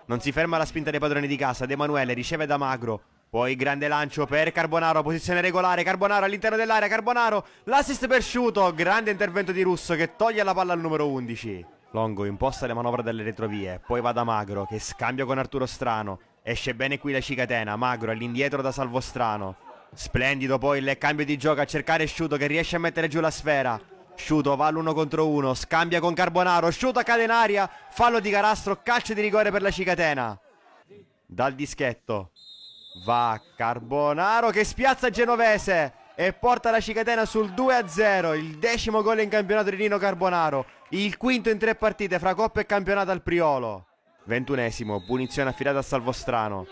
Non si ferma la spinta dei padroni di casa, De Emanuele riceve da Magro, poi grande lancio per Carbonaro, posizione regolare, Carbonaro all'interno dell'area, Carbonaro, l'assist per Sciuto, grande intervento di Russo che toglie la palla al numero 11. Longo imposta le manovre dalle retrovie, poi va da Magro che scambia con Arturo Strano, esce bene qui la Cicatena, Magro all'indietro da Salvo Strano. Splendido poi il cambio di gioco a cercare Sciuto che riesce a mettere giù la sfera. Sciuto va all'1 contro 1, scambia con Carbonaro, Sciuto cade in aria, fallo di Carastro, calcio di rigore per la Cicatena. Dal dischetto va Carbonaro che spiazza Genovese e porta la Cicatena sul 2-0, il 10° gol in campionato di Nino Carbonaro, il 5° in 3 partite fra Coppa e campionato al Priolo. 21°, punizione affidata a Salvostrano.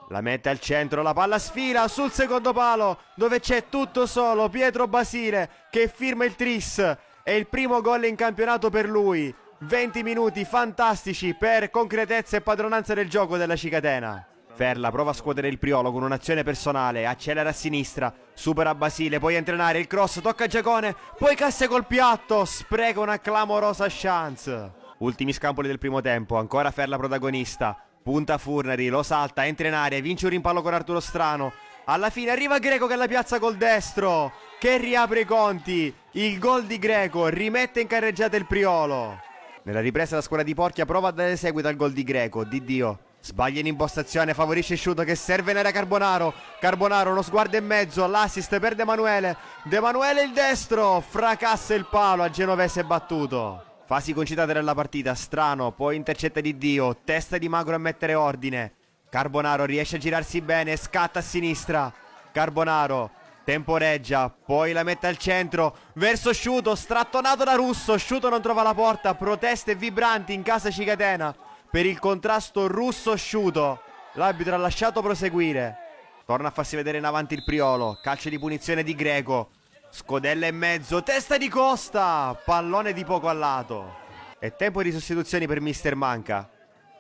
La mette al centro, la palla sfila sul secondo palo dove c'è tutto solo Pietro Basile che firma il tris. È il primo gol in campionato per lui. 20 minuti fantastici per concretezza e padronanza del gioco della Cicatena. Ferla prova a scuotere il Priolo con un'azione personale, accelera a sinistra, supera Basile, poi entra in area, il cross, tocca Giacone, poi Casse col piatto, spreca una clamorosa chance. Ultimi scampoli del primo tempo, ancora Ferla protagonista. Punta Furnari, lo salta, entra in area, vince un rimpallo con Arturo Strano. Alla fine arriva Greco che la piazza col destro, che riapre i conti. Il gol di Greco rimette in carreggiata il Priolo. Nella ripresa la squadra di Porchia prova a dare seguito al gol di Greco, di Dio. Sbaglia in impostazione, favorisce Sciuto che serve in area Carbonaro. Carbonaro uno sguardo e mezzo, l'assist per De Emanuele. De Emanuele il destro, fracassa il palo a Genovese battuto. Fasi concitate della partita, Strano, poi intercetta di Dio, testa di Magro a mettere ordine. Carbonaro riesce a girarsi bene, scatta a sinistra. Carbonaro temporeggia, poi la mette al centro, verso Sciuto, strattonato da Russo. Sciuto non trova la porta, proteste vibranti in casa Cicatena per il contrasto Russo-Sciuto. L'arbitro ha lasciato proseguire. Torna a farsi vedere in avanti il Priolo, calcio di punizione di Greco. Scodella e mezzo, testa di Costa, pallone di poco a lato. È tempo di sostituzioni per Mister Manca.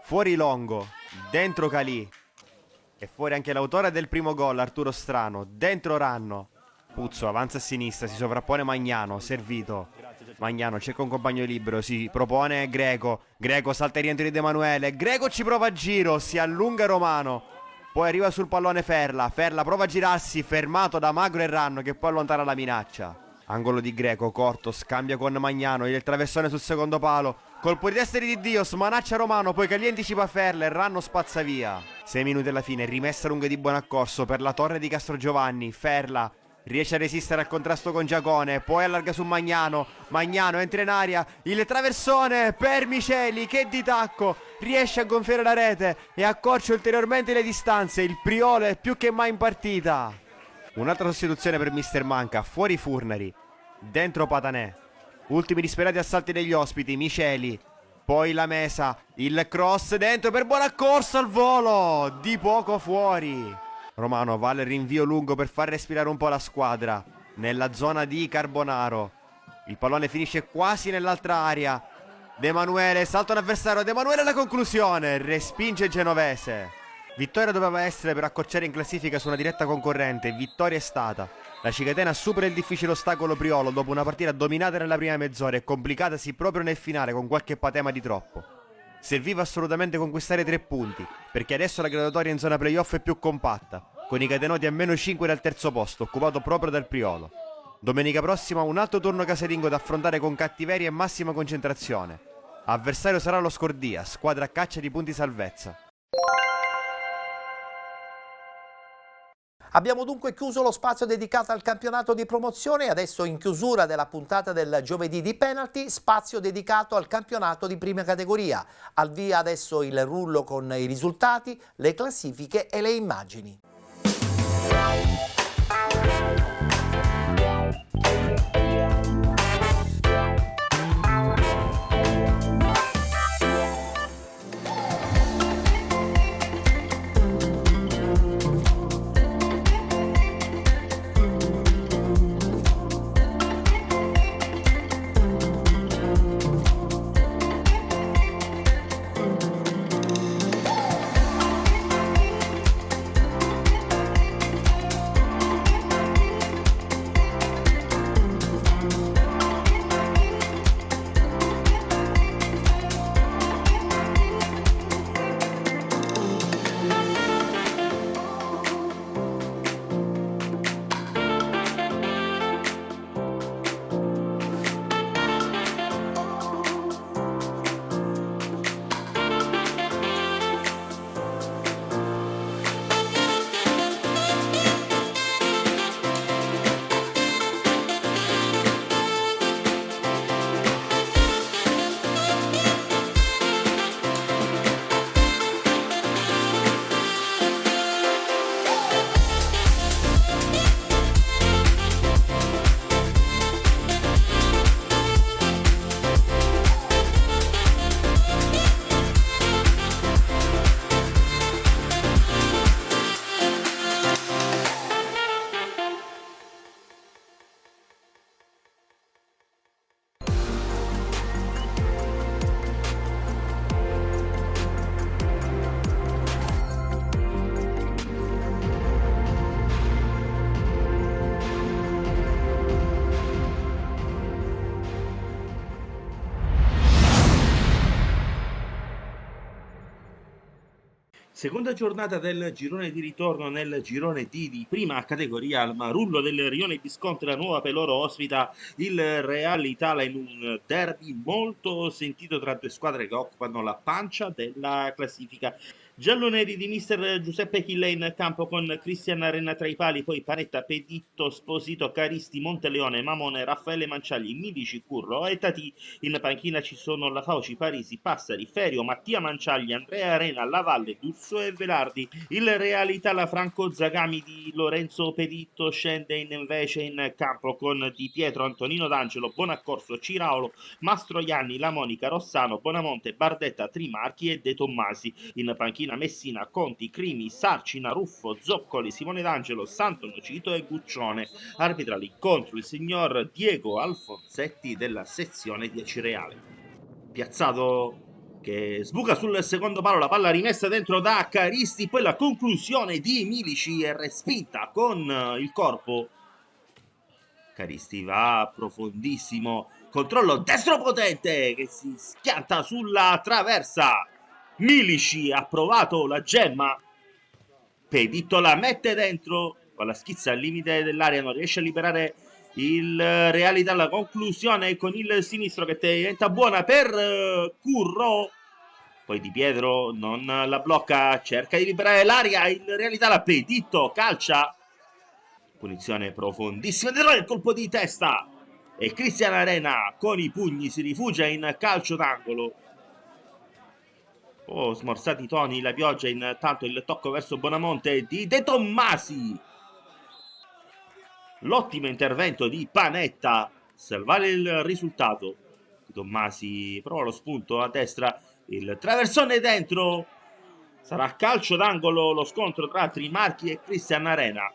Fuori Longo, dentro Calì. E fuori anche l'autore del primo gol, Arturo Strano, dentro Ranno. Puzzo avanza a sinistra, si sovrappone Magnano, servito. Magnano cerca un compagno libero, si propone Greco. Greco salta e rientro di De Emanuele. Greco ci prova a giro, si allunga Romano. Poi arriva sul pallone Ferla. Ferla prova a girarsi, fermato da Magro e Ranno che poi allontana la minaccia. Angolo di Greco, corto, scambia con Magnano, il traversone sul secondo palo. Colpo di testa di Dio, smanaccia Romano, poi Calì anticipa Ferla e Ranno spazza via. 6 minuti alla fine, rimessa lunga di Buonaccorso per la torre di Castrogiovanni. Ferla riesce a resistere al contrasto con Giacone, poi allarga su Magnano. Magnano entra in aria, il traversone per Miceli che di tacco riesce a gonfiare la rete e accorcia ulteriormente le distanze. Il Priolo è più che mai in partita. Un'altra sostituzione per Mister Manca, fuori Furnari, dentro Patanè. Ultimi disperati assalti degli ospiti, Miceli, poi la Mesa, il cross dentro per Buonaccorso al volo, di poco fuori. Romano va al rinvio lungo per far respirare un po' la squadra nella zona di Carbonaro. Il pallone finisce quasi nell'altra area. De Emanuele salta un avversario, De Emanuele alla conclusione, respinge Genovese. Vittoria doveva essere per accorciare in classifica su una diretta concorrente, vittoria è stata. La Cicatena supera il difficile ostacolo Priolo dopo una partita dominata nella prima mezz'ora e complicatasi proprio nel finale con qualche patema di troppo. Serviva assolutamente conquistare 3 punti, perché adesso la graduatoria in zona playoff è più compatta, con i catenoti a meno 5 dal terzo posto, occupato proprio dal Priolo. Domenica prossima un altro turno casalingo da affrontare con cattiveria e massima concentrazione. Avversario sarà lo Scordia, squadra a caccia di punti salvezza. Abbiamo dunque chiuso lo spazio dedicato al campionato di promozione e adesso in chiusura della puntata del giovedì di penalty, spazio dedicato al campionato di prima categoria. Al via adesso il rullo con i risultati, le classifiche e le immagini. Seconda giornata del girone di ritorno nel girone D di prima categoria. Al Marullo del Rione Visconti la Nuova Peloro ospita il Real Italia in un derby molto sentito tra due squadre che occupano la pancia della classifica. Gialloneri di mister Giuseppe Chille in campo con Cristian Arena tra i pali, poi Panetta, Peditto, Sposito, Caristi, Monteleone, Mamone, Raffaele Manciagli, Milici, Curro e Tati. In panchina ci sono La Fauci, Parisi, Passari, Ferio, Mattia Manciagli, Andrea Arena, Lavalle, D'Urso e Velardi. Il Realità la Franco Zagami di Lorenzo Peditto scende invece in campo con Di Pietro, Antonino D'Angelo, Bonaccorso, Ciraolo, Mastroianni, La Monica, Rossano, Bonamonte, Bardetta, Trimarchi e De Tommasi. In panchina Messina, Conti, Crimi, Sarcina, Ruffo, Zoccoli, Simone D'Angelo, Santo Nocito e Guccione. Arbitra l'incontro il signor Diego Alfonsetti della sezione 10 Reale. Piazzato che sbuca sul secondo palo, la palla rimessa dentro da Caristi, poi la conclusione di Milici è respinta con il corpo. Caristi va profondissimo, controllo destro potente che si schianta sulla traversa. Milici ha provato la gemma, Peditto la mette dentro, la schizza al limite dell'area, non riesce a liberare il Reali dalla conclusione con il sinistro che diventa buona per Curro, poi Di Pietro non la blocca, cerca di liberare l'aria, il Realità la Peditto calcia, punizione profondissima, dentro il colpo di testa e Cristian Arena con i pugni si rifugia in calcio d'angolo. Smorzati i toni, la pioggia, intanto il tocco verso Bonamonte di De Tommasi. L'ottimo intervento di Panetta, salvare il risultato. De Tommasi prova lo spunto a destra, il traversone dentro. Sarà calcio d'angolo lo scontro tra Trimarchi e Cristian Arena.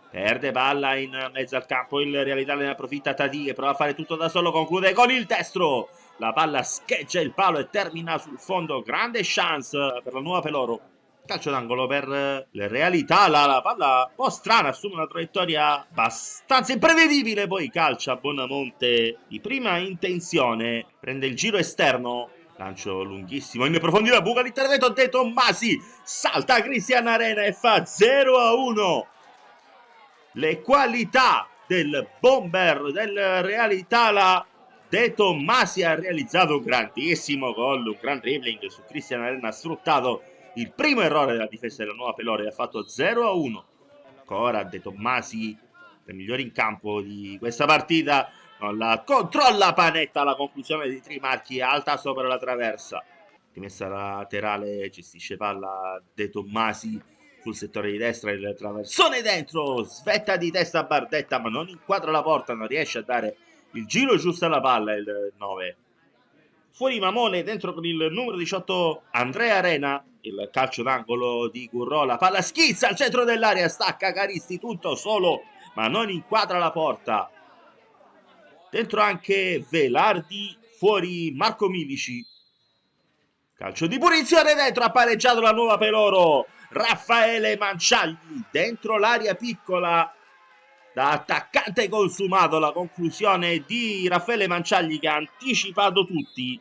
Perde palla in mezzo al campo, il Realità ne approfitta Tati che prova a fare tutto da solo, conclude con il destro. La palla scheggia il palo e termina sul fondo, grande chance per la Nuova Peloro. Calcio d'angolo per le Realità, la palla un po' strana, assume una traiettoria abbastanza imprevedibile, poi calcia Bonamonte di prima intenzione, prende il giro esterno, lancio lunghissimo, in profondità buca l'intervento De Tommasi, salta Cristian Arena e fa 0-1. Le qualità del bomber del Realità, De Tommasi ha realizzato un grandissimo gol, un gran dribbling su Cristian Arena, ha sfruttato il primo errore della difesa della Nuova Peloro e ha fatto 0-1. Ancora De Tommasi, il migliore in campo di questa partita, non la controlla Panetta, la conclusione di Trimarchi alta sopra la traversa. Rimessa laterale, gestisce palla De Tommasi sul settore di destra, il traversone dentro, svetta di testa Bardetta ma non inquadra la porta, non riesce a dare il giro giusto alla palla, il 9. Fuori Mamone, dentro con il numero 18 Andrea Arena, il calcio d'angolo di Curro, la palla schizza al centro dell'area, stacca Caristi tutto solo ma non inquadra la porta. Dentro anche Velardi, fuori Marco Milici. Calcio di punizione dentro, ha pareggiato la Nuova Peloro. Raffaele Manciagli dentro l'area piccola, da attaccante consumato, la conclusione di Raffaele Manciagli che ha anticipato tutti.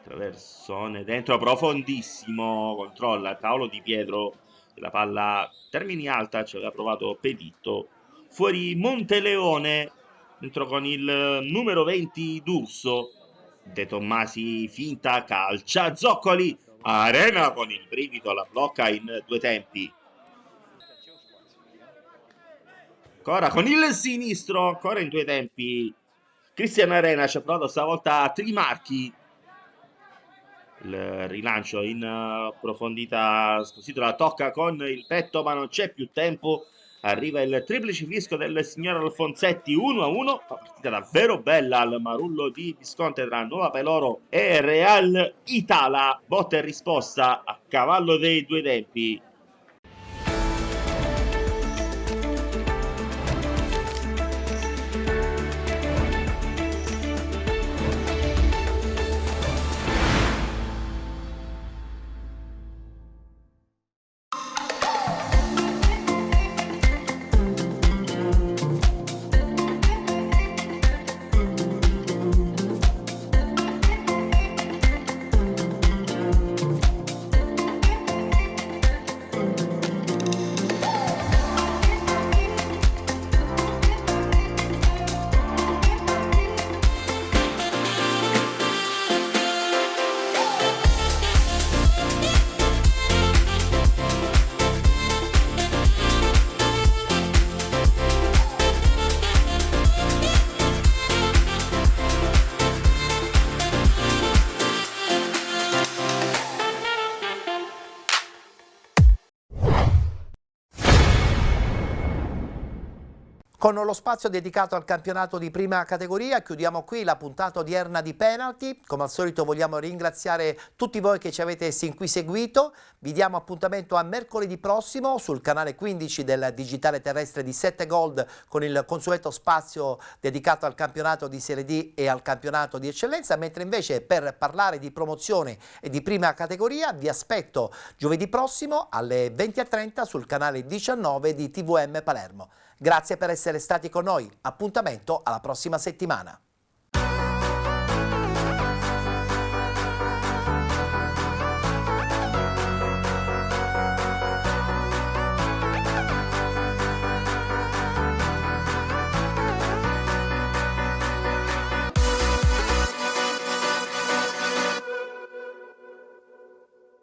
Traversone dentro profondissimo, controlla Paolo Di Pietro, la palla termini alta, ci aveva provato Peditto. Fuori Monteleone, dentro con il numero 20 D'Urso. De Tommasi finta, calcia, Zoccoli, Arena con il brivido, la blocca in due tempi. Ancora con il sinistro, ancora in due tempi. Cristian Arena ci ha provato stavolta a Trimarchi. Il rilancio in profondità, Sposito la tocca con il petto ma non c'è più tempo. Arriva il triplice fischio del signor Alfonsetti, 1-1, una partita davvero bella al Marullo di Visconti tra Nuova Peloro e Real Italia, botta e risposta a cavallo dei due tempi. Con lo spazio dedicato al campionato di prima categoria chiudiamo qui la puntata odierna di Penalty. Come al solito vogliamo ringraziare tutti voi che ci avete sin qui seguito. Vi diamo appuntamento a mercoledì prossimo sul canale 15 del Digitale Terrestre di 7 Gold con il consueto spazio dedicato al campionato di Serie D e al campionato di eccellenza, mentre invece per parlare di promozione e di prima categoria vi aspetto giovedì prossimo alle 20:30 sul canale 19 di TVM Palermo. Grazie per essere stati con noi, appuntamento alla prossima settimana.